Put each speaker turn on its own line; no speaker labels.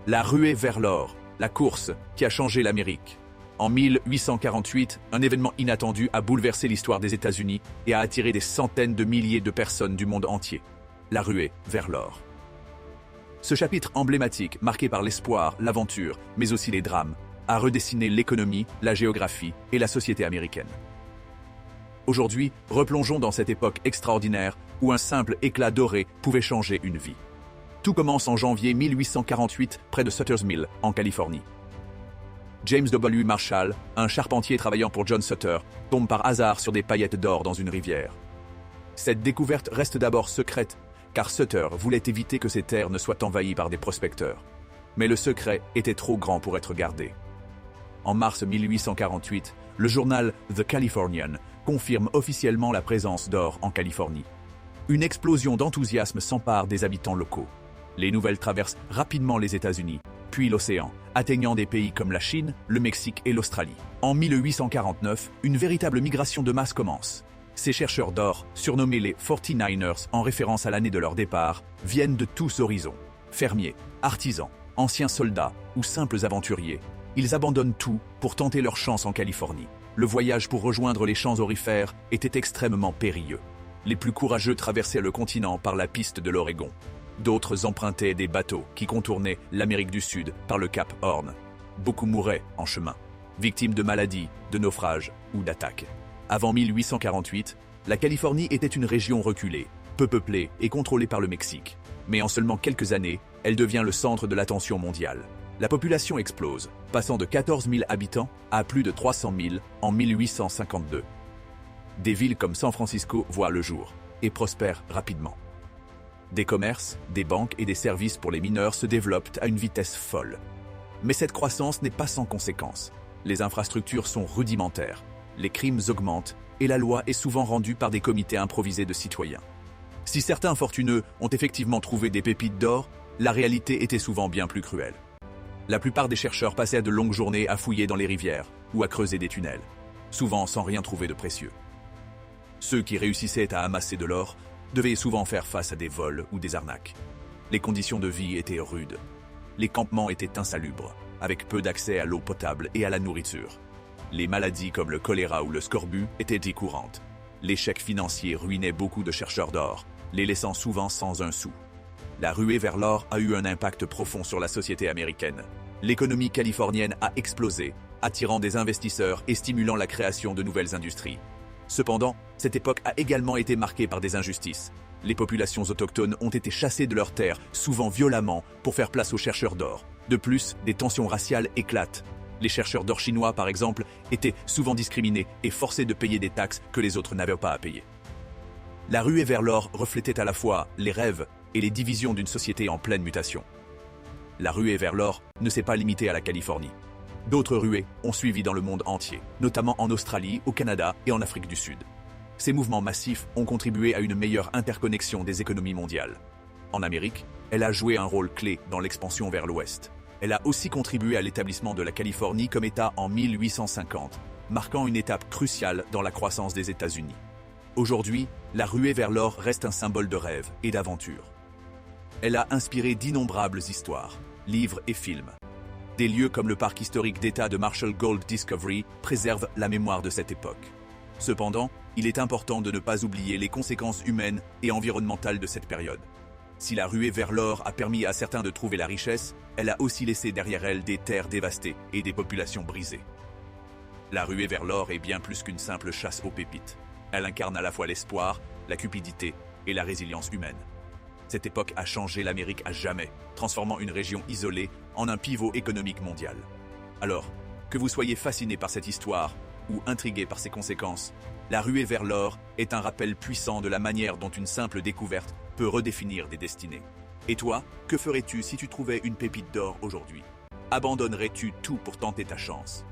La ruée vers l'or, la course qui a changé l'Amérique. En 1848, un événement inattendu a bouleversé l'histoire des États-Unis et a attiré des centaines de milliers de personnes du monde entier. La ruée vers l'or. Ce chapitre emblématique, marqué par l'espoir, l'aventure, mais aussi les drames, a redessiné l'économie, la géographie et la société américaine. Aujourd'hui, replongeons dans cette époque extraordinaire où un simple éclat doré pouvait changer une vie. Tout commence en janvier 1848 près de Sutter's Mill, en Californie. James W. Marshall, un charpentier travaillant pour John Sutter, tombe par hasard sur des paillettes d'or dans une rivière. Cette découverte reste d'abord secrète, car Sutter voulait éviter que ses terres ne soient envahies par des prospecteurs. Mais le secret était trop grand pour être gardé. En mars 1848, le journal The Californian confirme officiellement la présence d'or en Californie. Une explosion d'enthousiasme s'empare des habitants locaux. Les nouvelles traversent rapidement les États-Unis, puis l'océan, atteignant des pays comme la Chine, le Mexique et l'Australie. En 1849, une véritable migration de masse commence. Ces chercheurs d'or, surnommés les 49ers en référence à l'année de leur départ, viennent de tous horizons. Fermiers, artisans, anciens soldats ou simples aventuriers, ils abandonnent tout pour tenter leur chance en Californie. Le voyage pour rejoindre les champs aurifères était extrêmement périlleux. Les plus courageux traversaient le continent par la piste de l'Oregon. D'autres empruntaient des bateaux qui contournaient l'Amérique du Sud par le cap Horn. Beaucoup mouraient en chemin, victimes de maladies, de naufrages ou d'attaques. Avant 1848, la Californie était une région reculée, peu peuplée et contrôlée par le Mexique. Mais en seulement quelques années, elle devient le centre de l'attention mondiale. La population explose, passant de 14 000 habitants à plus de 300 000 en 1852. Des villes comme San Francisco voient le jour et prospèrent rapidement. Des commerces, des banques et des services pour les mineurs se développent à une vitesse folle. Mais cette croissance n'est pas sans conséquences. Les infrastructures sont rudimentaires, les crimes augmentent et la loi est souvent rendue par des comités improvisés de citoyens. Si certains fortuneux ont effectivement trouvé des pépites d'or, la réalité était souvent bien plus cruelle. La plupart des chercheurs passaient de longues journées à fouiller dans les rivières ou à creuser des tunnels, souvent sans rien trouver de précieux. Ceux qui réussissaient à amasser de l'or devaient souvent faire face à des vols ou des arnaques. Les conditions de vie étaient rudes. Les campements étaient insalubres, avec peu d'accès à l'eau potable et à la nourriture. Les maladies comme le choléra ou le scorbut étaient dit courantes. L'échec financier ruinait beaucoup de chercheurs d'or, les laissant souvent sans un sou. La ruée vers l'or a eu un impact profond sur la société américaine. L'économie californienne a explosé, attirant des investisseurs et stimulant la création de nouvelles industries. Cependant, cette époque a également été marquée par des injustices. Les populations autochtones ont été chassées de leurs terres, souvent violemment, pour faire place aux chercheurs d'or. De plus, des tensions raciales éclatent. Les chercheurs d'or chinois, par exemple, étaient souvent discriminés et forcés de payer des taxes que les autres n'avaient pas à payer. La ruée vers l'or reflétait à la fois les rêves et les divisions d'une société en pleine mutation. La ruée vers l'or ne s'est pas limitée à la Californie. D'autres ruées ont suivi dans le monde entier, notamment en Australie, au Canada et en Afrique du Sud. Ces mouvements massifs ont contribué à une meilleure interconnexion des économies mondiales. En Amérique, elle a joué un rôle clé dans l'expansion vers l'Ouest. Elle a aussi contribué à l'établissement de la Californie comme État en 1850, marquant une étape cruciale dans la croissance des États-Unis. Aujourd'hui, la ruée vers l'or reste un symbole de rêve et d'aventure. Elle a inspiré d'innombrables histoires, livres et films. Des lieux comme le parc historique d'État de Marshall Gold Discovery préservent la mémoire de cette époque. Cependant, il est important de ne pas oublier les conséquences humaines et environnementales de cette période. Si la ruée vers l'or a permis à certains de trouver la richesse, elle a aussi laissé derrière elle des terres dévastées et des populations brisées. La ruée vers l'or est bien plus qu'une simple chasse aux pépites. Elle incarne à la fois l'espoir, la cupidité et la résilience humaine. Cette époque a changé l'Amérique à jamais, transformant une région isolée en un pivot économique mondial. Alors, que vous soyez fasciné par cette histoire ou intrigué par ses conséquences, la ruée vers l'or est un rappel puissant de la manière dont une simple découverte peut redéfinir des destinées. Et toi, que ferais-tu si tu trouvais une pépite d'or aujourd'hui? Abandonnerais-tu tout pour tenter ta chance?